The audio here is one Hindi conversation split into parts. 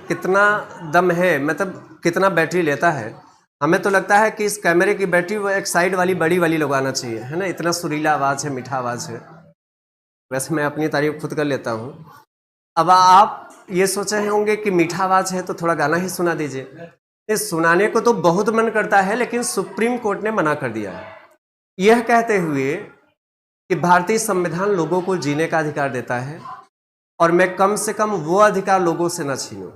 कितना दम है, मतलब कितना बैटरी लेता है। हमें तो लगता है कि इस कैमरे की बैटरी वो एक साइड वाली बड़ी वाली लगाना चाहिए, है ना, इतना सुरीला आवाज़ है, मीठा आवाज़ है। वैसे मैं अपनी तारीफ खुद कर लेता हूँ। अब आप ये सोचे होंगे कि मीठा आवाज़ है तो थोड़ा गाना ही सुना दीजिए। इस सुनाने को तो बहुत मन करता है, लेकिन सुप्रीम कोर्ट ने मना कर दिया है, यह कहते हुए कि भारतीय संविधान लोगों को जीने का अधिकार देता है और मैं कम से कम वो अधिकार लोगों से न छीनूं।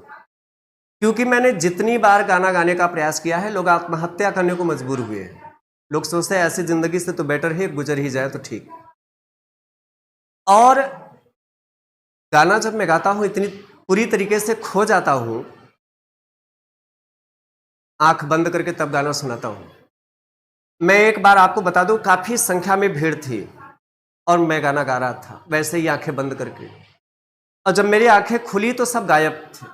क्योंकि मैंने जितनी बार गाना गाने का प्रयास किया है, लोग आत्महत्या करने को मजबूर हुए हैं। लोग सोचते हैं ऐसी जिंदगी से तो बेटर है गुजर ही जाए तो ठीक। और गाना जब मैं गाता हूं इतनी पूरी तरीके से खो जाता हूं, आंख बंद करके तब गाना सुनाता हूं। मैं एक बार आपको बता दूं, काफी संख्या में भीड़ थी और मैं गाना गा रहा था वैसे ही आंखें बंद करके, और जब मेरी आंखें खुली तो सब गायब थे।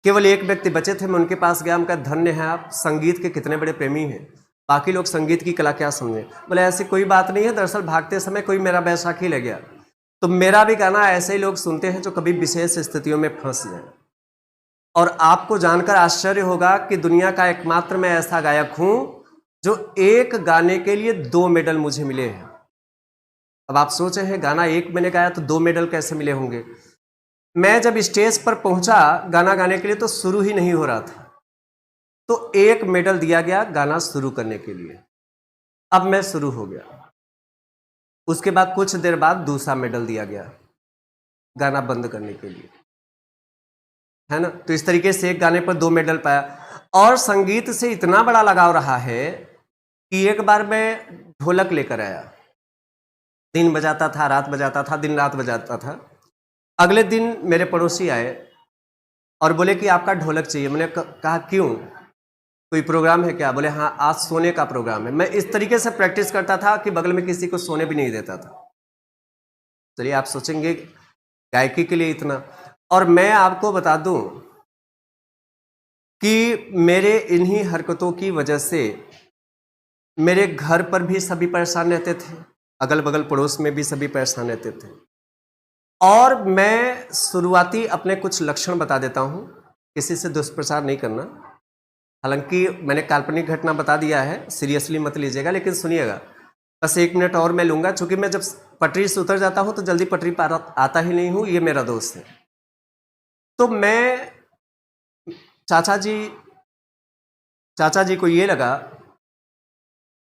केवल एक व्यक्ति बचे थे। मैं उनके पास गया, उनका धन्य है आप, संगीत के कितने बड़े प्रेमी हैं, बाकी लोग संगीत की कला क्या समझे। बोले ऐसी कोई बात नहीं है, दरअसल भागते समय कोई मेरा बैसाखी ले गया। तो मेरा भी गाना ऐसे ही लोग सुनते हैं जो कभी विशेष स्थितियों में फंस जाए। और आपको जानकर आश्चर्य होगा कि दुनिया का एकमात्र मैं ऐसा गायक हूं जो एक गाने के लिए 2 मेडल मुझे मिले हैं। अब आप सोच रहे हैं गाना एक मैंने गाया तो 2 मेडल कैसे मिले होंगे। मैं जब स्टेज पर पहुंचा गाना गाने के लिए तो शुरू ही नहीं हो रहा था, तो 1 मेडल दिया गया गाना शुरू करने के लिए। अब मैं शुरू हो गया, उसके बाद कुछ देर बाद दूसरा मेडल दिया गया गाना बंद करने के लिए, है ना। तो इस तरीके से एक गाने पर 2 मेडल पाया। और संगीत से इतना बड़ा लगाव रहा है कि एक बार मैं ढोलक लेकर आया, दिन बजाता था, रात बजाता था, दिन रात बजाता था। अगले दिन मेरे पड़ोसी आए और बोले कि आपका ढोलक चाहिए। मैंने कहा क्यों, कोई प्रोग्राम है क्या? बोले हाँ आज सोने का प्रोग्राम है। मैं इस तरीके से प्रैक्टिस करता था कि बगल में किसी को सोने भी नहीं देता था। चलिए आप सोचेंगे गायकी के लिए इतना। और मैं आपको बता दूं कि मेरे इन्हीं हरकतों की वजह से मेरे घर पर भी सभी परेशान रहते थे, अगल बगल पड़ोस में भी सभी परेशान रहते थे। और मैं शुरुआती अपने कुछ लक्षण बता देता हूं, किसी से दुष्प्रचार नहीं करना। हालांकि मैंने काल्पनिक घटना बता दिया है, सीरियसली मत लीजिएगा, लेकिन सुनिएगा। बस 1 मिनट और मैं लूंगा, क्योंकि मैं जब पटरी से उतर जाता हूं तो जल्दी पटरी पर आता ही नहीं हूं, ये मेरा दोस्त है। तो मैं चाचा जी को ये लगा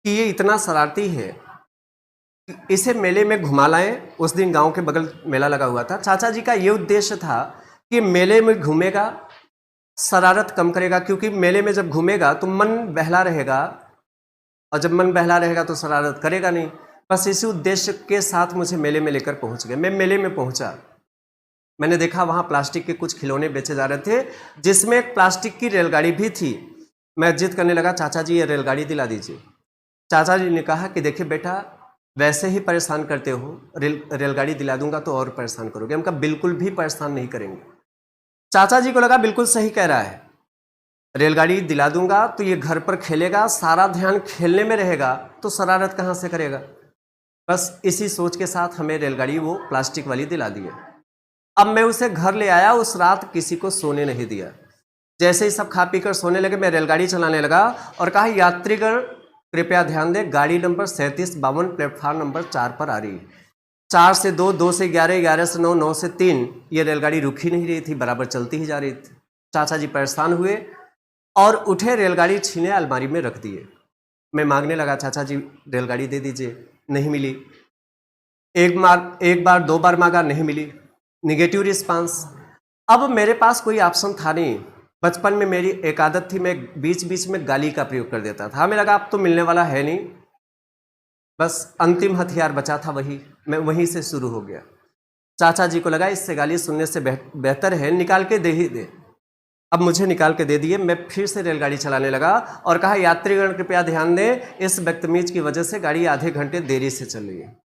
कि ये इतना शरारती है, इसे मेले में घुमा लाएं। उस दिन गांव के बगल मेला लगा हुआ था। चाचा जी का ये उद्देश्य था कि मेले में घूमेगा, शरारत कम करेगा, क्योंकि मेले में जब घूमेगा तो मन बहला रहेगा, और जब मन बहला रहेगा तो शरारत करेगा नहीं। बस इसी उद्देश्य के साथ मुझे मेले में लेकर पहुंच गए। मैं मेले में पहुंचा, मैंने देखा वहां प्लास्टिक के कुछ खिलौने बेचे जा रहे थे, जिसमें एक प्लास्टिक की रेलगाड़ी भी थी। मैं जिद करने लगा, चाचा जी ये रेलगाड़ी दिला दीजिए। चाचा जी ने कहा कि देखिए बेटा, वैसे ही परेशान करते हो, रेलगाड़ी दिला दूंगा तो और परेशान करोगे। हम कहा बिल्कुल भी परेशान नहीं करेंगे। चाचा जी को लगा बिल्कुल सही कह रहा है, रेलगाड़ी दिला दूंगा तो ये घर पर खेलेगा, सारा ध्यान खेलने में रहेगा तो शरारत कहाँ से करेगा। बस इसी सोच के साथ हमें रेलगाड़ी वो प्लास्टिक वाली दिला दी है। अब मैं उसे घर ले आया, उस रात किसी को सोने नहीं दिया। जैसे ही सब खा पी कर सोने लगे, मैं रेलगाड़ी चलाने लगा और कहा यात्रीगण कृपया ध्यान दें, गाड़ी नंबर 3752 प्लेटफार्म नंबर 4 पर आ रही है। 4 से 2, 2 से 11, 11 से 9, 9 से 3, ये रेलगाड़ी रुक ही नहीं रही थी, बराबर चलती ही जा रही थी। चाचा जी परेशान हुए और उठे, रेलगाड़ी छीने अलमारी में रख दिए। मैं मांगने लगा, चाचा जी रेलगाड़ी दे दीजिए, नहीं मिली। एक बार 2 बार मांगा, नहीं मिली, निगेटिव रिस्पांस। अब मेरे पास कोई ऑप्शन था नहीं। बचपन में मेरी एक आदत थी, मैं बीच बीच में गाली का प्रयोग कर देता था। हमें लगा अब तो मिलने वाला है नहीं, बस अंतिम हथियार बचा था वही, मैं वहीं से शुरू हो गया। चाचा जी को लगा इससे गाली सुनने से बेहतर है निकाल के दे ही दे। अब मुझे निकाल के दे दिए। मैं फिर से रेलगाड़ी चलाने लगा और कहा यात्रीगण कृपया ध्यान दें, इस बदतमीज की वजह से गाड़ी आधे घंटे देरी से चल रही है।